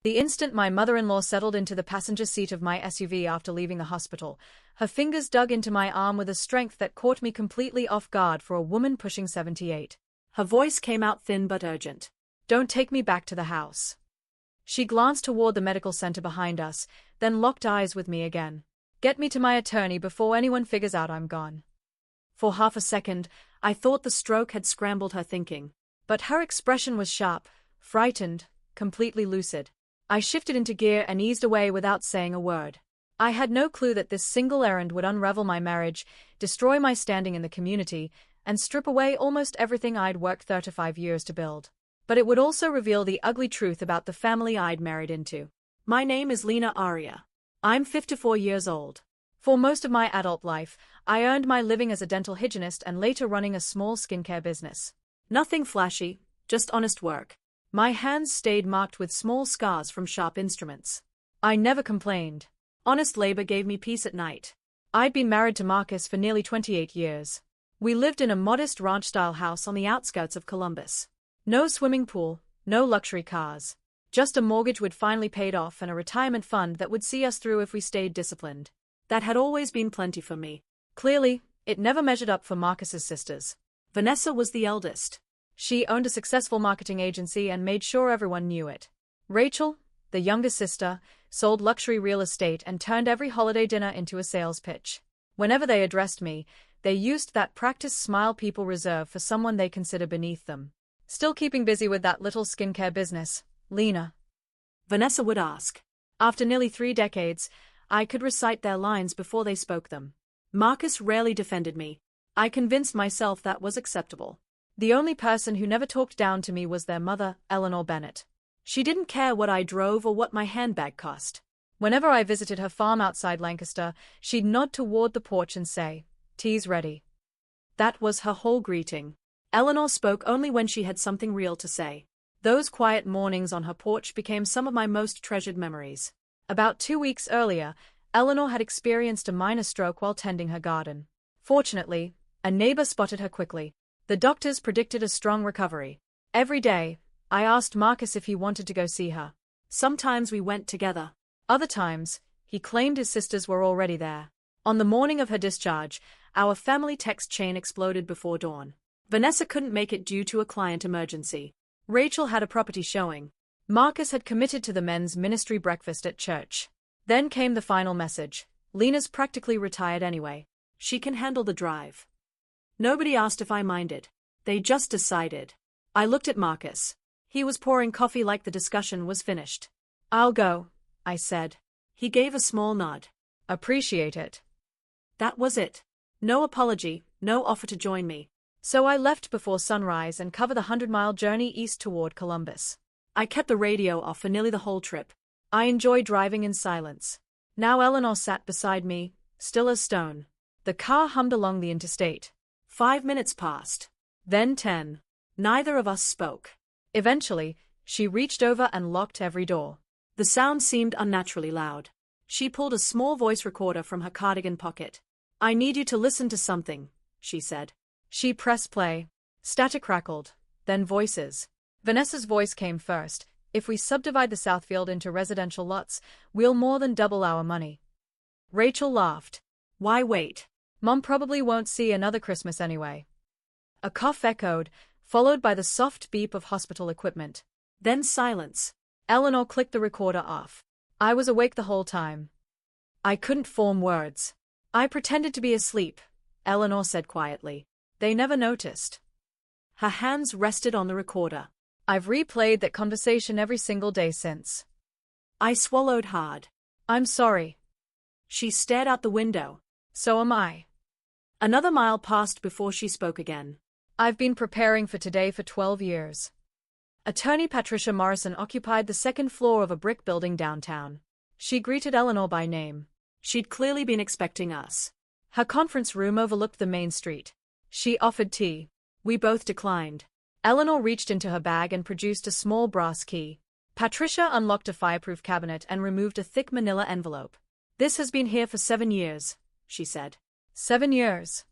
The instant my mother-in-law settled into the passenger seat of my SUV after leaving the hospital, her fingers dug into my arm with a strength that caught me completely off guard for a woman pushing 78. Her voice came out thin but urgent. "Don't take me back to the house." She glanced toward the medical center behind us, then locked eyes with me again. "Get me to my attorney before anyone figures out I'm gone." For half a second, I thought the stroke had scrambled her thinking. But her expression was sharp, frightened, completely lucid. I shifted into gear and eased away without saying a word. I had no clue that this single errand would unravel my marriage, destroy my standing in the community, and strip away almost everything I'd worked 35 years to build. But it would also reveal the ugly truth about the family I'd married into. My name is Lena Aria. I'm 54 years old. For most of my adult life, I earned my living as a dental hygienist and later running a small skincare business. Nothing flashy, just honest work. My hands stayed marked with small scars from sharp instruments. I never complained. Honest labor gave me peace at night. I'd been married to Marcus for nearly 28 years. We lived in a modest ranch-style house on the outskirts of Columbus. No swimming pool, no luxury cars. Just a mortgage we'd finally paid off and a retirement fund that would see us through if we stayed disciplined. That had always been plenty for me. Clearly, it never measured up for Marcus's sisters. Vanessa was the eldest. She owned a successful marketing agency and made sure everyone knew it. Rachel, the youngest sister, sold luxury real estate and turned every holiday dinner into a sales pitch. Whenever they addressed me, they used that practiced smile people reserve for someone they consider beneath them. "Still keeping busy with that little skincare business, Lena?" Vanessa would ask. After nearly 3 decades, I could recite their lines before they spoke them. Marcus rarely defended me. I convinced myself that was acceptable. The only person who never talked down to me was their mother, Eleanor Bennett. She didn't care what I drove or what my handbag cost. Whenever I visited her farm outside Lancaster, she'd nod toward the porch and say, "Tea's ready." That was her whole greeting. Eleanor spoke only when she had something real to say. Those quiet mornings on her porch became some of my most treasured memories. About 2 weeks earlier, Eleanor had experienced a minor stroke while tending her garden. Fortunately, a neighbor spotted her quickly. The doctors predicted a strong recovery. Every day, I asked Marcus if he wanted to go see her. Sometimes we went together. Other times, he claimed his sisters were already there. On the morning of her discharge, our family text chain exploded before dawn. Vanessa couldn't make it due to a client emergency. Rachel had a property showing. Marcus had committed to the men's ministry breakfast at church. Then came the final message. "Lena's practically retired anyway. She can handle the drive." Nobody asked if I minded. They just decided. I looked at Marcus. He was pouring coffee like the discussion was finished. "I'll go," I said. He gave a small nod. "Appreciate it." That was it. No apology, no offer to join me. So I left before sunrise and covered the 100-mile journey east toward Columbus. I kept the radio off for nearly the whole trip. I enjoyed driving in silence. Now Eleanor sat beside me, still as stone. The car hummed along the interstate. 5 minutes passed. Then 10. Neither of us spoke. Eventually, she reached over and locked every door. The sound seemed unnaturally loud. She pulled a small voice recorder from her cardigan pocket. "I need you to listen to something," she said. She pressed play. Static crackled, then voices. Vanessa's voice came first. "If we subdivide the Southfield into residential lots, we'll more than double our money." Rachel laughed. "Why wait? Mom probably won't see another Christmas anyway." A cough echoed, followed by the soft beep of hospital equipment. Then silence. Eleanor clicked the recorder off. I was awake the whole time. I couldn't form words. "I pretended to be asleep," Eleanor said quietly. "They never noticed." Her hands rested on the recorder. "I've replayed that conversation every single day since." I swallowed hard. "I'm sorry." She stared out the window. "So am I." Another mile passed before she spoke again. "I've been preparing for today for 12 years. Attorney Patricia Morrison occupied the second floor of a brick building downtown. She greeted Eleanor by name. She'd clearly been expecting us. Her conference room overlooked the main street. She offered tea. We both declined. Eleanor reached into her bag and produced a small brass key. Patricia unlocked a fireproof cabinet and removed a thick manila envelope. "This has been here for 7 years," she said. 7 years.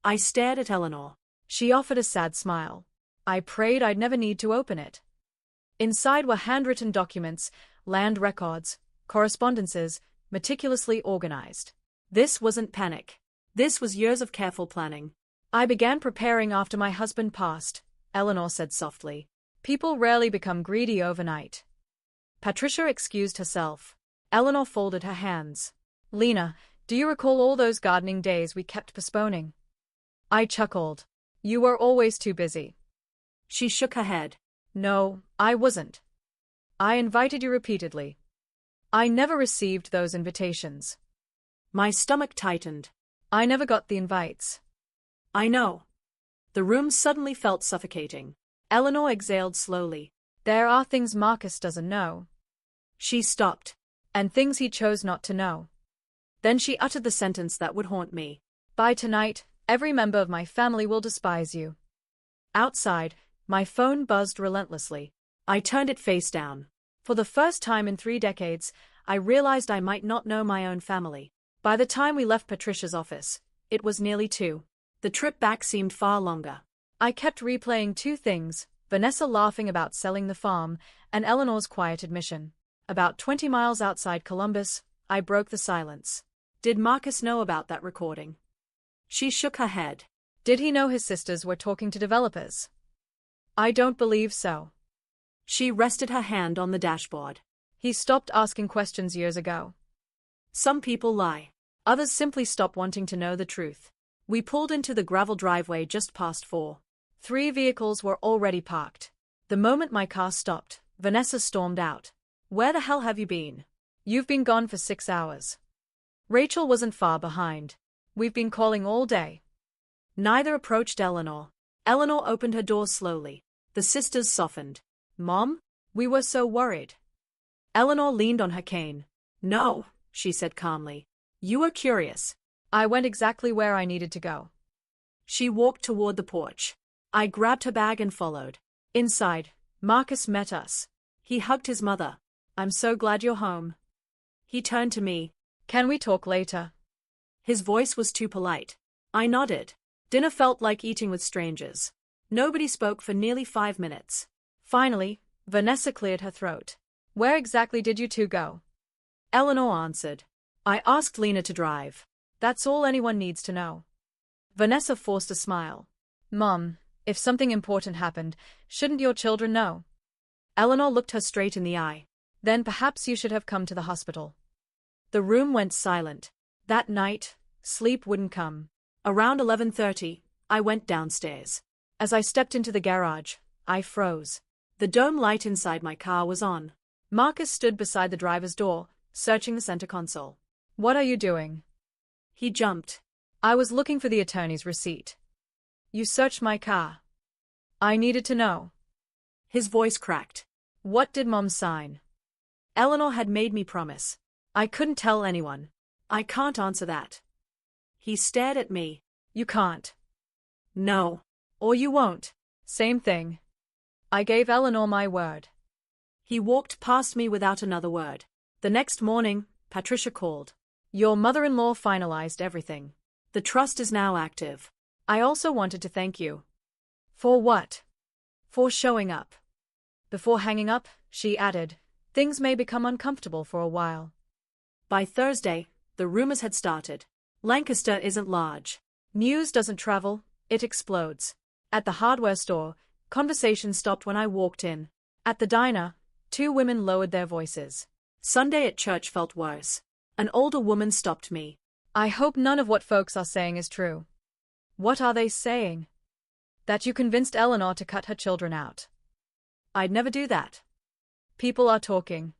I stared at Eleanor. She offered a sad smile. I prayed I'd never need to open it. Inside were handwritten documents, land records, correspondences, meticulously organized. This wasn't panic. This was years of careful planning. I began preparing after my husband passed, Eleanor said softly. People rarely become greedy overnight. Patricia excused herself. Eleanor folded her hands. Lena, do you recall all those gardening days we kept postponing? I chuckled. You were always too busy. She shook her head. No, I wasn't. I invited you repeatedly. I never received those invitations. My stomach tightened. I never got the invites. I know. The room suddenly felt suffocating. Eleanor exhaled slowly. There are things Marcus doesn't know. She stopped. And things he chose not to know. Then she uttered the sentence that would haunt me. By tonight, every member of my family will despise you. Outside, my phone buzzed relentlessly. I turned it face down. For the first time in 3 decades, I realized I might not know my own family. By the time we left Patricia's office, it was nearly 2. The trip back seemed far longer. I kept replaying 2 things, Vanessa laughing about selling the farm, and Eleanor's quiet admission. About 20 miles outside Columbus, I broke the silence. Did Marcus know about that recording? She shook her head. Did he know his sisters were talking to developers? I don't believe so. She rested her hand on the dashboard. He stopped asking questions years ago. Some people lie. Others simply stop wanting to know the truth. We pulled into the gravel driveway just past 4. 3 vehicles were already parked. The moment my car stopped, Vanessa stormed out. Where the hell have you been? You've been gone for 6 hours. Rachel wasn't far behind. We've been calling all day. Neither approached Eleanor. Eleanor opened her door slowly. The sisters softened. Mom? We were so worried. Eleanor leaned on her cane. No, she said calmly. You were curious. I went exactly where I needed to go. She walked toward the porch. I grabbed her bag and followed. Inside, Marcus met us. He hugged his mother. I'm so glad you're home. He turned to me. Can we talk later? His voice was too polite. I nodded. Dinner felt like eating with strangers. Nobody spoke for nearly 5 minutes. Finally, Vanessa cleared her throat. Where exactly did you 2 go? Eleanor answered. I asked Lena to drive. That's all anyone needs to know. Vanessa forced a smile. Mom, if something important happened, shouldn't your children know? Eleanor looked her straight in the eye. Then perhaps you should have come to the hospital. The room went silent. That night, sleep wouldn't come. Around 11:30, I went downstairs. As I stepped into the garage, I froze. The dome light inside my car was on. Marcus stood beside the driver's door, searching the center console. What are you doing? He jumped. I was looking for the attorney's receipt. You searched my car. I needed to know. His voice cracked. What did Mom sign? Eleanor had made me promise. I couldn't tell anyone. I can't answer that. He stared at me. You can't. No. Or you won't. Same thing. I gave Eleanor my word. He walked past me without another word. The next morning, Patricia called. Your mother-in-law finalized everything. The trust is now active. I also wanted to thank you. For what? For showing up. Before hanging up, she added, things may become uncomfortable for a while. By Thursday, the rumors had started. Lancaster isn't large. News doesn't travel, it explodes. At the hardware store, conversation stopped when I walked in. At the diner, 2 women lowered their voices. Sunday at church felt worse. An older woman stopped me. I hope none of what folks are saying is true. What are they saying? That you convinced Eleanor to cut her children out. I'd never do that. People are talking.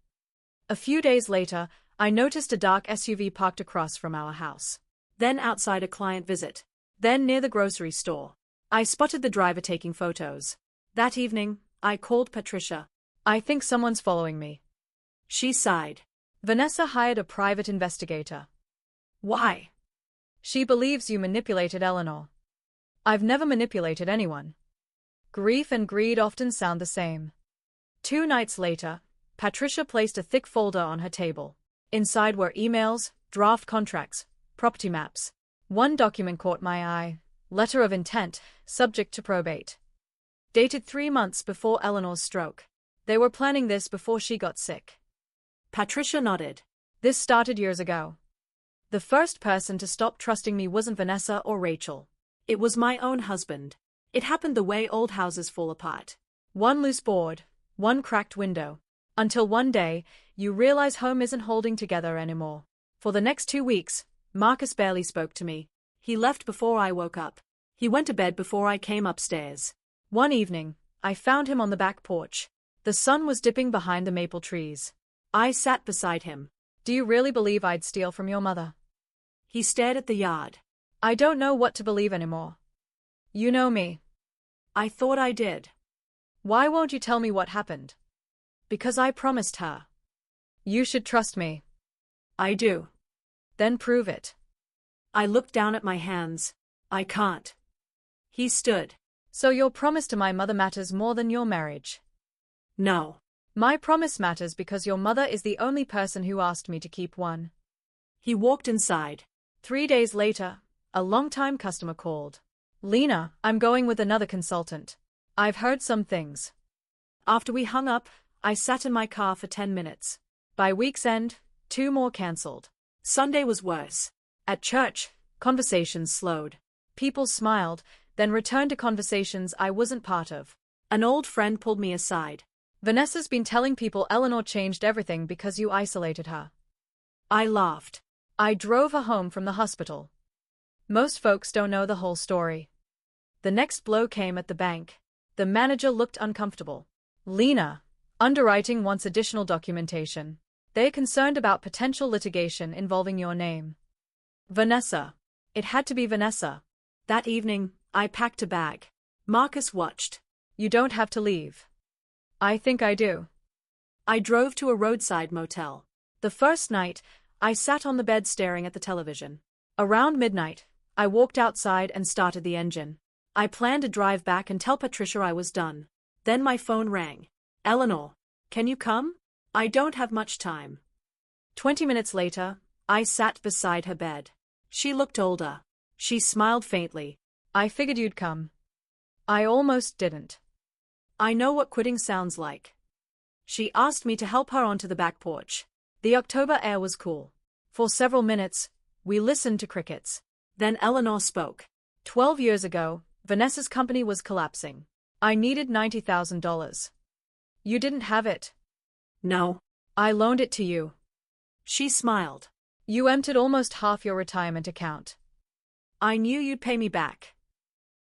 A few days later, I noticed a dark SUV parked across from our house. Then outside a client visit. Then near the grocery store. I spotted the driver taking photos. That evening, I called Patricia. I think someone's following me. She sighed. Vanessa hired a private investigator. Why? She believes you manipulated Eleanor. I've never manipulated anyone. Grief and greed often sound the same. 2 nights later, Patricia placed a thick folder on her table. Inside were emails, draft contracts, property maps. One document caught my eye, letter of intent, subject to probate. Dated 3 months before Eleanor's stroke. They were planning this before she got sick. Patricia nodded. This started years ago. The first person to stop trusting me wasn't Vanessa or Rachel. It was my own husband. It happened the way old houses fall apart. One loose board, one cracked window. Until one day, you realize home isn't holding together anymore. For the next 2 weeks, Marcus barely spoke to me. He left before I woke up. He went to bed before I came upstairs. One evening, I found him on the back porch. The sun was dipping behind the maple trees. I sat beside him. Do you really believe I'd steal from your mother? He stared at the yard. I don't know what to believe anymore. You know me. I thought I did. Why won't you tell me what happened? Because I promised her. You should trust me. I do. Then prove it. I looked down at my hands. I can't. He stood. So your promise to my mother matters more than your marriage? No. My promise matters because your mother is the only person who asked me to keep one. He walked inside. 3 days later, a long-time customer called. Lena, I'm going with another consultant. I've heard some things. After we hung up, I sat in my car for 10 minutes. By week's end, 2 more cancelled. Sunday was worse. At church, conversations slowed. People smiled, then returned to conversations I wasn't part of. An old friend pulled me aside. Vanessa's been telling people Eleanor changed everything because you isolated her. I laughed. I drove her home from the hospital. Most folks don't know the whole story. The next blow came at the bank. The manager looked uncomfortable. Lena, underwriting wants additional documentation. They're concerned about potential litigation involving your name. Vanessa. It had to be Vanessa. That evening, I packed a bag. Marcus watched. You don't have to leave. I think I do. I drove to a roadside motel. The first night, I sat on the bed staring at the television. Around midnight, I walked outside and started the engine. I planned to drive back and tell Patricia I was done. Then my phone rang. Eleanor, can you come? I don't have much time. 20 minutes later, I sat beside her bed. She looked older. She smiled faintly. I figured you'd come. I almost didn't. I know what quitting sounds like. She asked me to help her onto the back porch. The October air was cool. For several minutes, we listened to crickets. Then Eleanor spoke. 12 years ago, Vanessa's company was collapsing. I needed $90,000. You didn't have it. No. I loaned it to you. She smiled. You emptied almost half your retirement account. I knew you'd pay me back.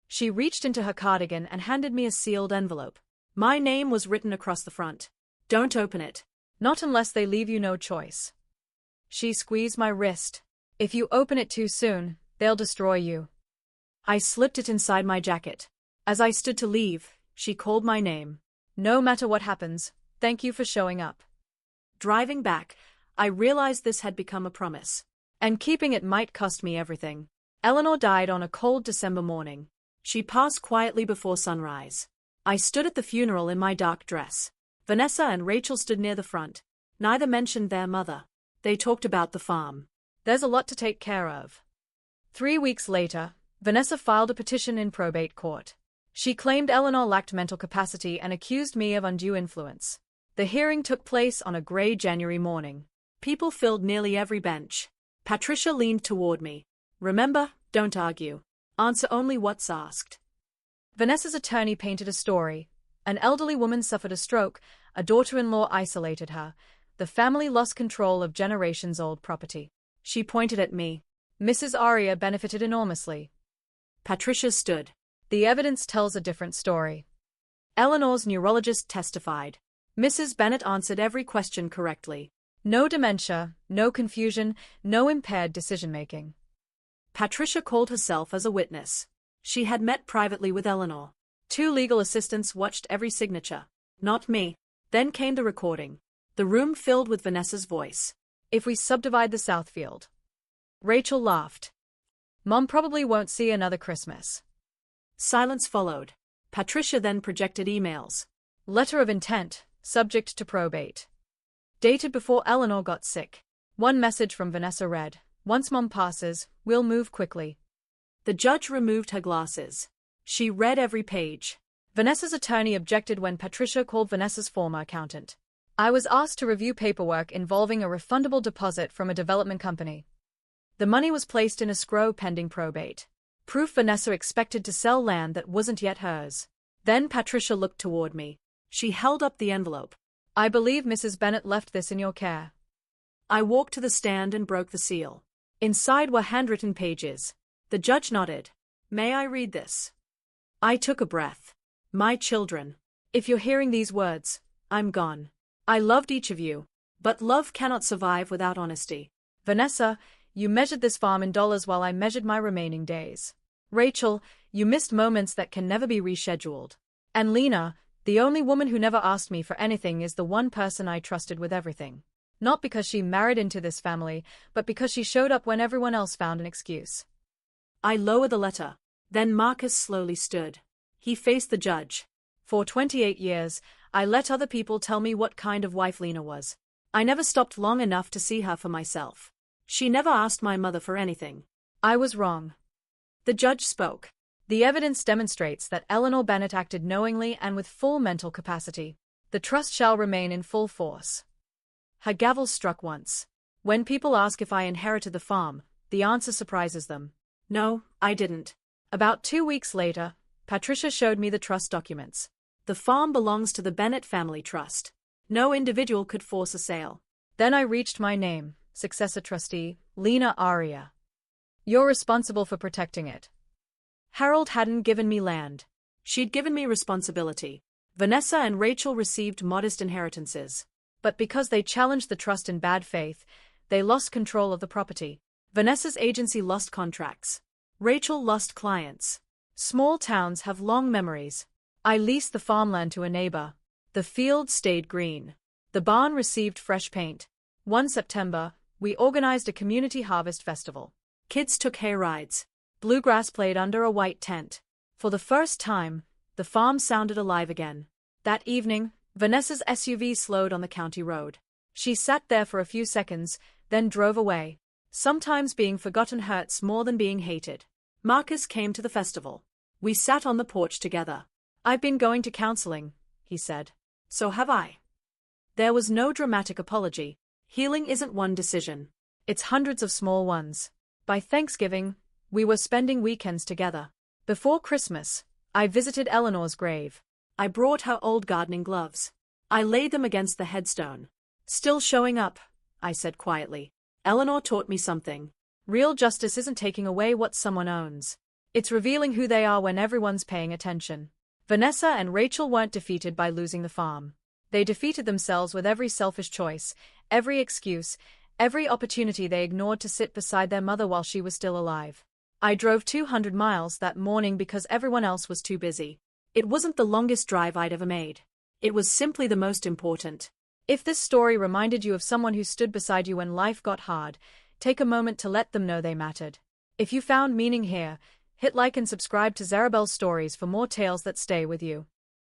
She reached into her cardigan and handed me a sealed envelope. My name was written across the front. Don't open it. Not unless they leave you no choice. She squeezed my wrist. If you open it too soon, they'll destroy you. I slipped it inside my jacket. As I stood to leave, she called my name. No matter what happens, thank you for showing up. Driving back, I realized this had become a promise. And keeping it might cost me everything. Eleanor died on a cold December morning. She passed quietly before sunrise. I stood at the funeral in my dark dress. Vanessa and Rachel stood near the front. Neither mentioned their mother. They talked about the farm. There's a lot to take care of. 3 weeks later, Vanessa filed a petition in probate court. She claimed Eleanor lacked mental capacity and accused me of undue influence. The hearing took place on a gray January morning. People filled nearly every bench. Patricia leaned toward me. Remember, don't argue. Answer only what's asked. Vanessa's attorney painted a story. An elderly woman suffered a stroke, a daughter-in-law isolated her, the family lost control of generations-old property. She pointed at me. Mrs. Aria benefited enormously. Patricia stood. The evidence tells a different story. Eleanor's neurologist testified. Mrs. Bennett answered every question correctly. No dementia, no confusion, no impaired decision-making. Patricia called herself as a witness. She had met privately with Eleanor. 2 legal assistants watched every signature. Not me. Then came the recording. The room filled with Vanessa's voice. If we subdivide the Southfield. Rachel laughed. Mom probably won't see another Christmas. Silence followed. Patricia then projected emails. Letter of intent, subject to probate. Dated before Eleanor got sick. One message from Vanessa read, once Mom passes, we'll move quickly. The judge removed her glasses. She read every page. Vanessa's attorney objected when Patricia called Vanessa's former accountant. I was asked to review paperwork involving a refundable deposit from a development company. The money was placed in escrow pending probate. Proof Vanessa expected to sell land that wasn't yet hers. Then Patricia looked toward me. She held up the envelope. I believe Mrs. Bennett left this in your care. I walked to the stand and broke the seal. Inside were handwritten pages. The judge nodded. May I read this? I took a breath. My children. If you're hearing these words, I'm gone. I loved each of you. But love cannot survive without honesty. Vanessa, you measured this farm in dollars while I measured my remaining days. Rachel, you missed moments that can never be rescheduled. And Lena, the only woman who never asked me for anything, is the one person I trusted with everything. Not because she married into this family, but because she showed up when everyone else found an excuse. I lowered the letter. Then Marcus slowly stood. He faced the judge. For 28 years, I let other people tell me what kind of wife Lena was. I never stopped long enough to see her for myself. She never asked my mother for anything. I was wrong. The judge spoke. The evidence demonstrates that Eleanor Bennett acted knowingly and with full mental capacity. The trust shall remain in full force. Her gavel struck once. When people ask if I inherited the farm, the answer surprises them. No, I didn't. About 2 weeks later, Patricia showed me the trust documents. The farm belongs to the Bennett Family Trust. No individual could force a sale. Then I reached my name, successor trustee, Lena Aria. You're responsible for protecting it. Harold hadn't given me land. She'd given me responsibility. Vanessa and Rachel received modest inheritances. But because they challenged the trust in bad faith, they lost control of the property. Vanessa's agency lost contracts. Rachel lost clients. Small towns have long memories. I leased the farmland to a neighbor. The field stayed green. The barn received fresh paint. One September, we organized a community harvest festival. Kids took hay rides. Bluegrass played under a white tent. For the first time, the farm sounded alive again. That evening, Vanessa's SUV slowed on the county road. She sat there for a few seconds, then drove away. Sometimes being forgotten hurts more than being hated. Marcus came to the festival. We sat on the porch together. I've been going to counseling, he said. So have I. There was no dramatic apology. Healing isn't one decision. It's hundreds of small ones. By Thanksgiving, we were spending weekends together. Before Christmas, I visited Eleanor's grave. I brought her old gardening gloves. I laid them against the headstone. Still showing up, I said quietly. Eleanor taught me something. Real justice isn't taking away what someone owns. It's revealing who they are when everyone's paying attention. Vanessa and Rachel weren't defeated by losing the farm. They defeated themselves with every selfish choice, every excuse, every opportunity they ignored to sit beside their mother while she was still alive. I drove 200 miles that morning because everyone else was too busy. It wasn't the longest drive I'd ever made. It was simply the most important. If this story reminded you of someone who stood beside you when life got hard, take a moment to let them know they mattered. If you found meaning here, hit like and subscribe to Zarabell Stories for more tales that stay with you.